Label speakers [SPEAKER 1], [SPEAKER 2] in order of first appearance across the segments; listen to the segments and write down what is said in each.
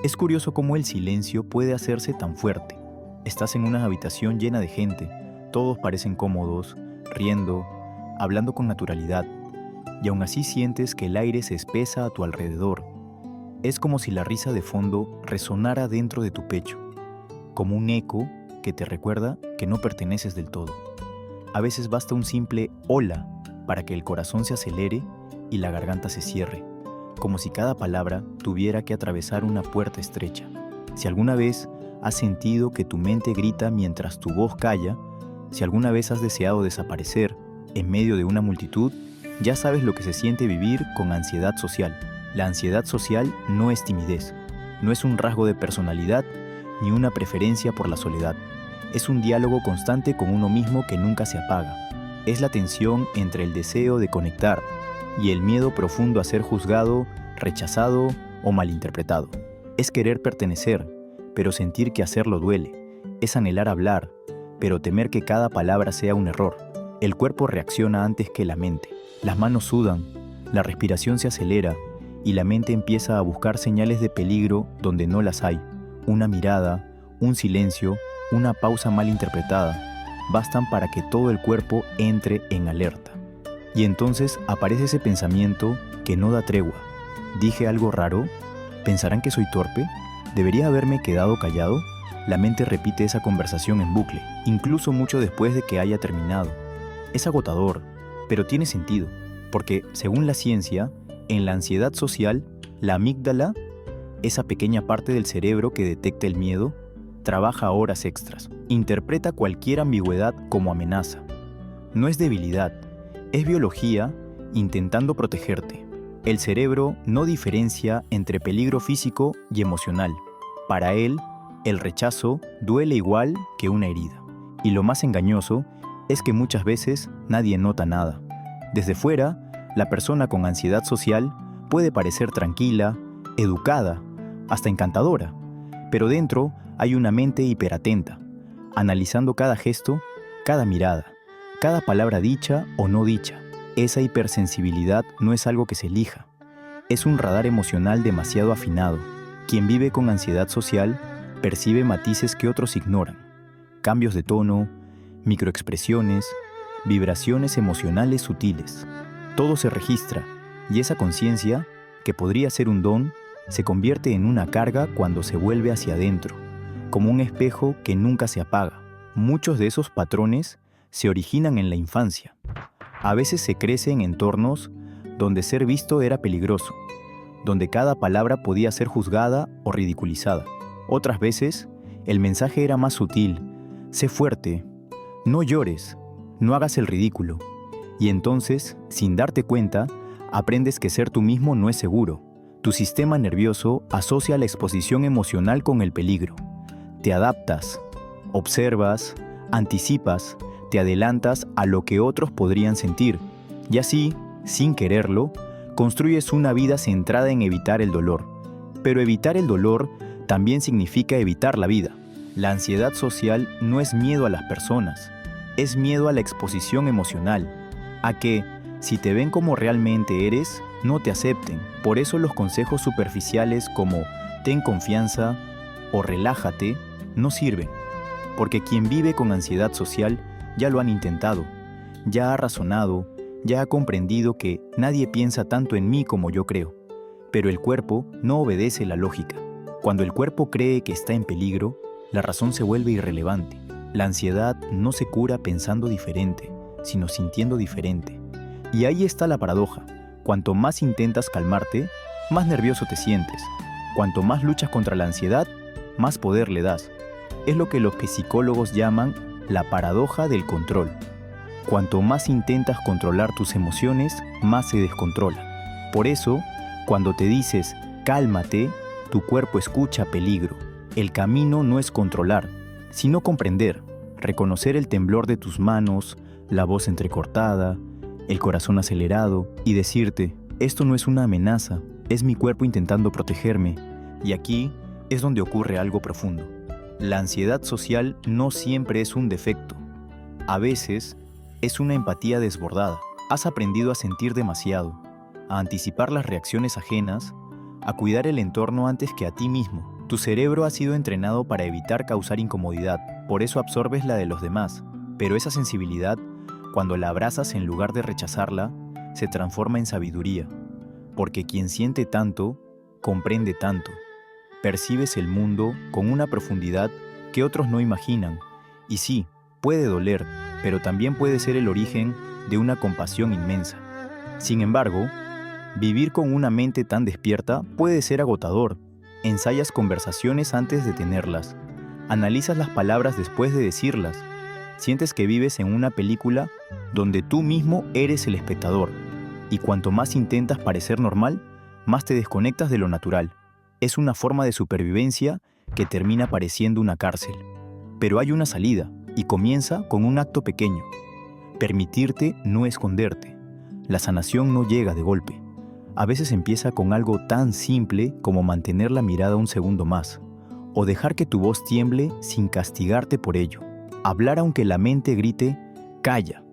[SPEAKER 1] Es curioso cómo el silencio puede hacerse tan fuerte. Estás en una habitación llena de gente, todos parecen cómodos, riendo, hablando con naturalidad, y aún así sientes que el aire se espesa a tu alrededor. Es como si la risa de fondo resonara dentro de tu pecho, como un eco que te recuerda que no perteneces del todo. A veces basta un simple hola para que el corazón se acelere y la garganta se cierre, como si cada palabra tuviera que atravesar una puerta estrecha. Si alguna vez has sentido que tu mente grita mientras tu voz calla, si alguna vez has deseado desaparecer en medio de una multitud, ya sabes lo que se siente vivir con ansiedad social. La ansiedad social no es timidez, no es un rasgo de personalidad ni una preferencia por la soledad. Es un diálogo constante con uno mismo que nunca se apaga. Es la tensión entre el deseo de conectar y el miedo profundo a ser juzgado, rechazado o malinterpretado. Es querer pertenecer, pero sentir que hacerlo duele. Es anhelar hablar, pero temer que cada palabra sea un error. El cuerpo reacciona antes que la mente. Las manos sudan, la respiración se acelera y la mente empieza a buscar señales de peligro donde no las hay. Una mirada, un silencio, una pausa mal interpretada, bastan para que todo el cuerpo entre en alerta. Y entonces aparece ese pensamiento que no da tregua. ¿Dije algo raro? ¿Pensarán que soy torpe? ¿Debería haberme quedado callado? La mente repite esa conversación en bucle, incluso mucho después de que haya terminado. Es agotador, pero tiene sentido, porque, según la ciencia, en la ansiedad social, la amígdala, esa pequeña parte del cerebro que detecta el miedo, trabaja horas extras. Interpreta cualquier ambigüedad como amenaza. No es debilidad, es biología intentando protegerte. El cerebro no diferencia entre peligro físico y emocional. Para él, el rechazo duele igual que una herida. Y lo más engañoso es que muchas veces nadie nota nada. Desde fuera, la persona con ansiedad social puede parecer tranquila, educada, hasta encantadora, pero dentro hay una mente hiperatenta, analizando cada gesto, cada mirada, cada palabra dicha o no dicha. Esa hipersensibilidad no es algo que se elija, es un radar emocional demasiado afinado. Quien vive con ansiedad social percibe matices que otros ignoran, cambios de tono, microexpresiones, vibraciones emocionales sutiles. Todo se registra y esa conciencia, que podría ser un don, se convierte en una carga cuando se vuelve hacia adentro, como un espejo que nunca se apaga. Muchos de esos patrones se originan en la infancia. A veces se crece en entornos donde ser visto era peligroso, donde cada palabra podía ser juzgada o ridiculizada. Otras veces, el mensaje era más sutil: sé fuerte, no llores, no hagas el ridículo. Y entonces, sin darte cuenta, aprendes que ser tú mismo no es seguro. Tu sistema nervioso asocia la exposición emocional con el peligro. Te adaptas, observas, anticipas, te adelantas a lo que otros podrían sentir. Y así, sin quererlo, construyes una vida centrada en evitar el dolor. Pero evitar el dolor también significa evitar la vida. La ansiedad social no es miedo a las personas, es miedo a la exposición emocional, a que, si te ven como realmente eres, no te acepten. Por eso los consejos superficiales como ten confianza o relájate no sirven, porque quien vive con ansiedad social ya lo han intentado, ya ha razonado, ya ha comprendido que nadie piensa tanto en mí como yo creo. Pero el cuerpo no obedece la lógica. Cuando el cuerpo cree que está en peligro, la razón se vuelve irrelevante. La ansiedad no se cura pensando diferente, sino sintiendo diferente. Y ahí está la paradoja. Cuanto más intentas calmarte, más nervioso te sientes. Cuanto más luchas contra la ansiedad, más poder le das. Es lo que los psicólogos llaman la paradoja del control. Cuanto más intentas controlar tus emociones, más se descontrola. Por eso, cuando te dices cálmate, tu cuerpo escucha peligro. El camino no es controlar, sino comprender, reconocer el temblor de tus manos, la voz entrecortada, el corazón acelerado y decirte, esto no es una amenaza, es mi cuerpo intentando protegerme. Y aquí es donde ocurre algo profundo. La ansiedad social no siempre es un defecto. A veces es una empatía desbordada. Has aprendido a sentir demasiado, a anticipar las reacciones ajenas, a cuidar el entorno antes que a ti mismo. Tu cerebro ha sido entrenado para evitar causar incomodidad, por eso absorbes la de los demás, pero esa sensibilidad, cuando la abrazas en lugar de rechazarla, se transforma en sabiduría, porque quien siente tanto, comprende tanto. Percibes el mundo con una profundidad que otros no imaginan, y sí, puede doler, pero también puede ser el origen de una compasión inmensa. Sin embargo, vivir con una mente tan despierta puede ser agotador. Ensayas conversaciones antes de tenerlas. Analizas las palabras después de decirlas. Sientes que vives en una película donde tú mismo eres el espectador. Y cuanto más intentas parecer normal, más te desconectas de lo natural. Es una forma de supervivencia que termina pareciendo una cárcel. Pero hay una salida, y comienza con un acto pequeño. Permitirte no esconderte. La sanación no llega de golpe. A veces empieza con algo tan simple como mantener la mirada un segundo más, o dejar que tu voz tiemble sin castigarte por ello. Hablar aunque la mente grite, calla.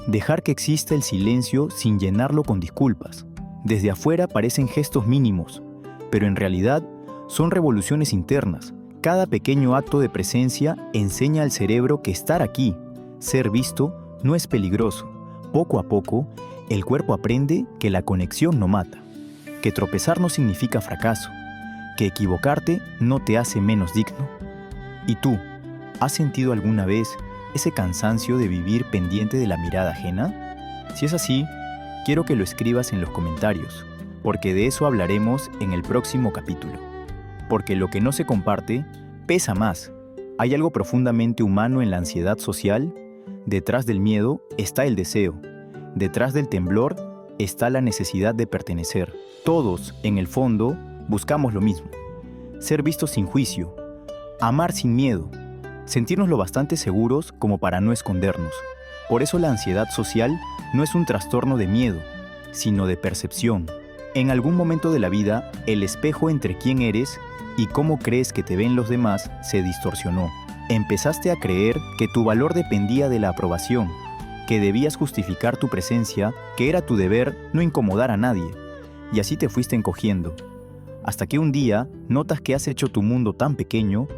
[SPEAKER 1] Dejar que exista el silencio sin llenarlo con disculpas. Desde afuera parecen gestos mínimos, pero en realidad son revoluciones internas. Cada pequeño acto de presencia enseña al cerebro que estar aquí, ser visto, no es peligroso. Poco a poco, el cuerpo aprende que la conexión no mata, que tropezar no significa fracaso, que equivocarte no te hace menos digno. ¿Y tú, has sentido alguna vez ese cansancio de vivir pendiente de la mirada ajena? Si es así, quiero que lo escribas en los comentarios, porque de eso hablaremos en el próximo capítulo. Porque lo que no se comparte pesa más. Hay algo profundamente humano en la ansiedad social. Detrás del miedo está el deseo. Detrás del temblor está la necesidad de pertenecer. Todos, en el fondo, buscamos lo mismo. Ser vistos sin juicio, amar sin miedo, sentirnos lo bastante seguros como para no escondernos. Por eso la ansiedad social no es un trastorno de miedo, sino de percepción. En algún momento de la vida, el espejo entre quién eres y cómo crees que te ven los demás se distorsionó. Empezaste a creer que tu valor dependía de la aprobación, que debías justificar tu presencia, que era tu deber no incomodar a nadie, y así te fuiste encogiendo, hasta que un día notas que has hecho tu mundo tan pequeño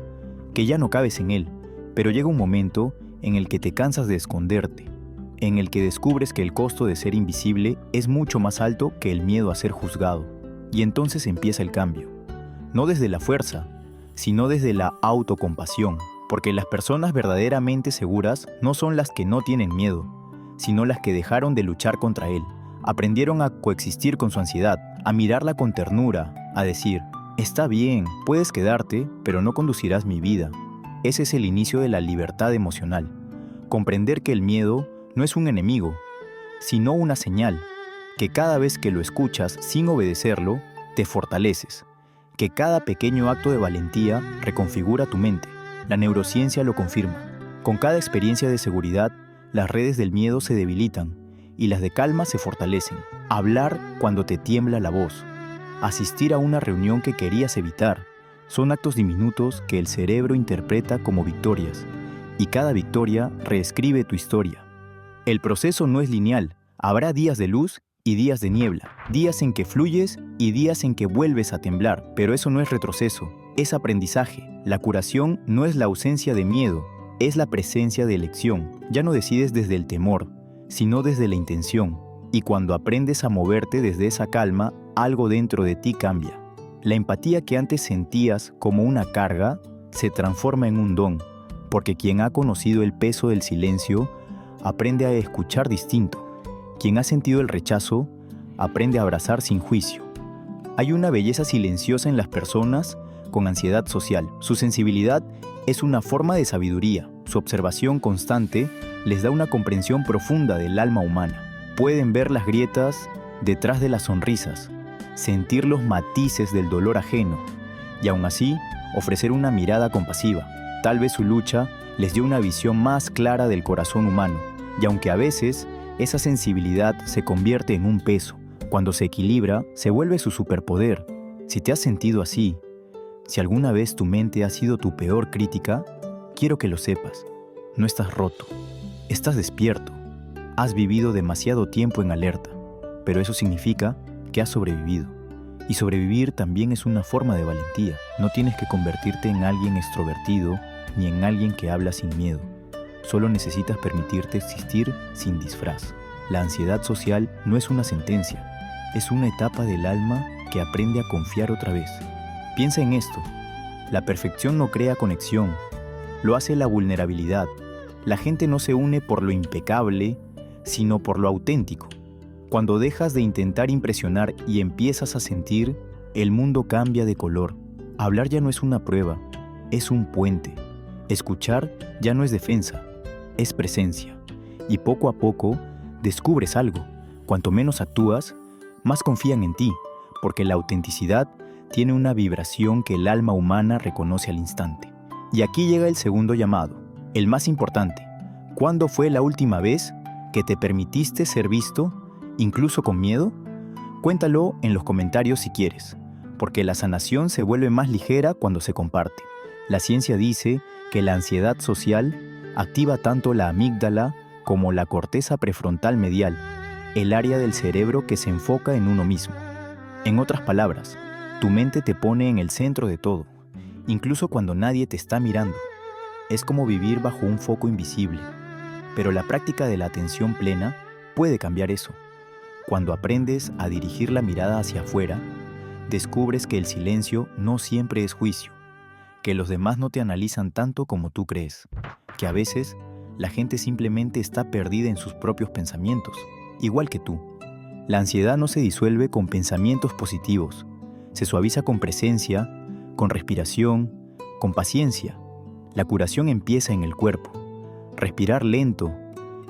[SPEAKER 1] que ya no cabes en él, pero llega un momento en el que te cansas de esconderte, en el que descubres que el costo de ser invisible es mucho más alto que el miedo a ser juzgado, y entonces empieza el cambio, no desde la fuerza, sino desde la autocompasión. Porque las personas verdaderamente seguras no son las que no tienen miedo, sino las que dejaron de luchar contra él. Aprendieron a coexistir con su ansiedad, a mirarla con ternura, a decir, está bien, puedes quedarte, pero no conducirás mi vida. Ese es el inicio de la libertad emocional. Comprender que el miedo no es un enemigo, sino una señal, que cada vez que lo escuchas sin obedecerlo, te fortaleces, que cada pequeño acto de valentía reconfigura tu mente. La neurociencia lo confirma. Con cada experiencia de seguridad, las redes del miedo se debilitan y las de calma se fortalecen. Hablar cuando te tiembla la voz. Asistir a una reunión que querías evitar. Son actos diminutos que el cerebro interpreta como victorias. Y cada victoria reescribe tu historia. El proceso no es lineal. Habrá días de luz y días de niebla. Días en que fluyes y días en que vuelves a temblar. Pero eso no es retroceso. Es aprendizaje. La curación no es la ausencia de miedo, es la presencia de elección. Ya no decides desde el temor, sino desde la intención. Y cuando aprendes a moverte desde esa calma, algo dentro de ti cambia. La empatía que antes sentías como una carga se transforma en un don, porque quien ha conocido el peso del silencio aprende a escuchar distinto. Quien ha sentido el rechazo aprende a abrazar sin juicio. Hay una belleza silenciosa en las personas con ansiedad social. Su sensibilidad es una forma de sabiduría. Su observación constante les da una comprensión profunda del alma humana. Pueden ver las grietas detrás de las sonrisas, sentir los matices del dolor ajeno y aún así ofrecer una mirada compasiva. Tal vez su lucha les dio una visión más clara del corazón humano, y aunque a veces esa sensibilidad se convierte en un peso, cuando se equilibra se vuelve su superpoder. Si te has sentido así, si alguna vez tu mente ha sido tu peor crítica, quiero que lo sepas. No estás roto, estás despierto. Has vivido demasiado tiempo en alerta, pero eso significa que has sobrevivido. Y sobrevivir también es una forma de valentía. No tienes que convertirte en alguien extrovertido ni en alguien que habla sin miedo. Solo necesitas permitirte existir sin disfraz. La ansiedad social no es una sentencia, es una etapa del alma que aprende a confiar otra vez. Piensa en esto. La perfección no crea conexión, lo hace la vulnerabilidad. La gente no se une por lo impecable, sino por lo auténtico. Cuando dejas de intentar impresionar y empiezas a sentir, el mundo cambia de color. Hablar ya no es una prueba, es un puente. Escuchar ya no es defensa, es presencia. Y poco a poco descubres algo. Cuanto menos actúas, más confían en ti, porque la autenticidad tiene una vibración que el alma humana reconoce al instante. Y aquí llega el segundo llamado, el más importante. ¿Cuándo fue la última vez que te permitiste ser visto, incluso con miedo? Cuéntalo en los comentarios si quieres, porque la sanación se vuelve más ligera cuando se comparte. La ciencia dice que la ansiedad social activa tanto la amígdala como la corteza prefrontal medial, el área del cerebro que se enfoca en uno mismo. En otras palabras, tu mente te pone en el centro de todo, incluso cuando nadie te está mirando. Es como vivir bajo un foco invisible, pero la práctica de la atención plena puede cambiar eso. Cuando aprendes a dirigir la mirada hacia afuera, descubres que el silencio no siempre es juicio, que los demás no te analizan tanto como tú crees, que a veces la gente simplemente está perdida en sus propios pensamientos, igual que tú. La ansiedad no se disuelve con pensamientos positivos, se suaviza con presencia, con respiración, con paciencia. La curación empieza en el cuerpo. Respirar lento,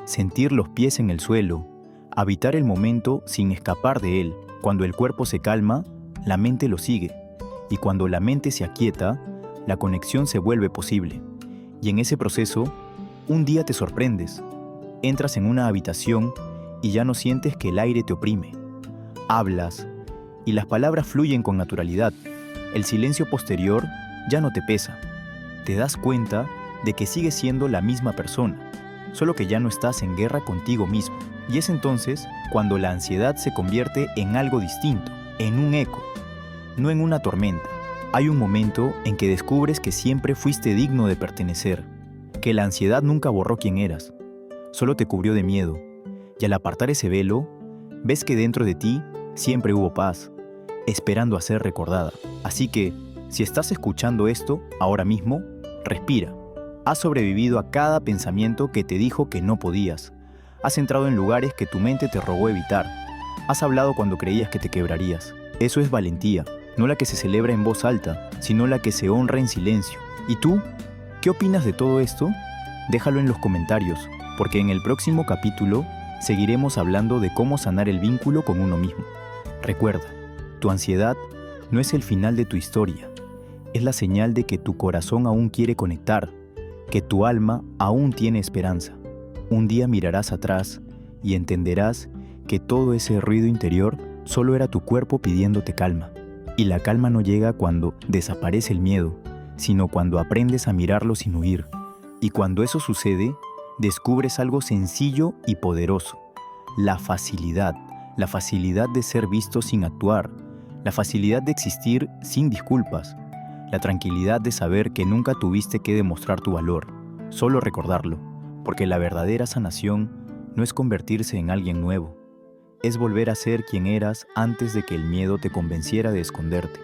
[SPEAKER 1] sentir los pies en el suelo, habitar el momento sin escapar de él. Cuando el cuerpo se calma, la mente lo sigue. Y cuando la mente se aquieta, la conexión se vuelve posible. Y en ese proceso, un día te sorprendes. Entras en una habitación y ya no sientes que el aire te oprime. Hablas y las palabras fluyen con naturalidad. El silencio posterior ya no te pesa. Te das cuenta de que sigues siendo la misma persona, solo que ya no estás en guerra contigo mismo. Y es entonces cuando la ansiedad se convierte en algo distinto, en un eco, no en una tormenta. Hay un momento en que descubres que siempre fuiste digno de pertenecer, que la ansiedad nunca borró quién eras, solo te cubrió de miedo. Y al apartar ese velo, ves que dentro de ti siempre hubo paz, esperando a ser recordada. Así que, si estás escuchando esto ahora mismo, respira. Has sobrevivido a cada pensamiento que te dijo que no podías. Has entrado en lugares que tu mente te rogó evitar. Has hablado cuando creías que te quebrarías. Eso es valentía, no la que se celebra en voz alta, sino la que se honra en silencio. ¿Y tú? ¿Qué opinas de todo esto? Déjalo en los comentarios, porque en el próximo capítulo seguiremos hablando de cómo sanar el vínculo con uno mismo. Recuerda, tu ansiedad no es el final de tu historia, es la señal de que tu corazón aún quiere conectar, que tu alma aún tiene esperanza. Un día mirarás atrás y entenderás que todo ese ruido interior solo era tu cuerpo pidiéndote calma. Y la calma no llega cuando desaparece el miedo, sino cuando aprendes a mirarlo sin huir. Y cuando eso sucede, descubres algo sencillo y poderoso: la facilidad de ser visto sin actuar, la facilidad de existir sin disculpas, la tranquilidad de saber que nunca tuviste que demostrar tu valor, solo recordarlo, porque la verdadera sanación no es convertirse en alguien nuevo, es volver a ser quien eras antes de que el miedo te convenciera de esconderte.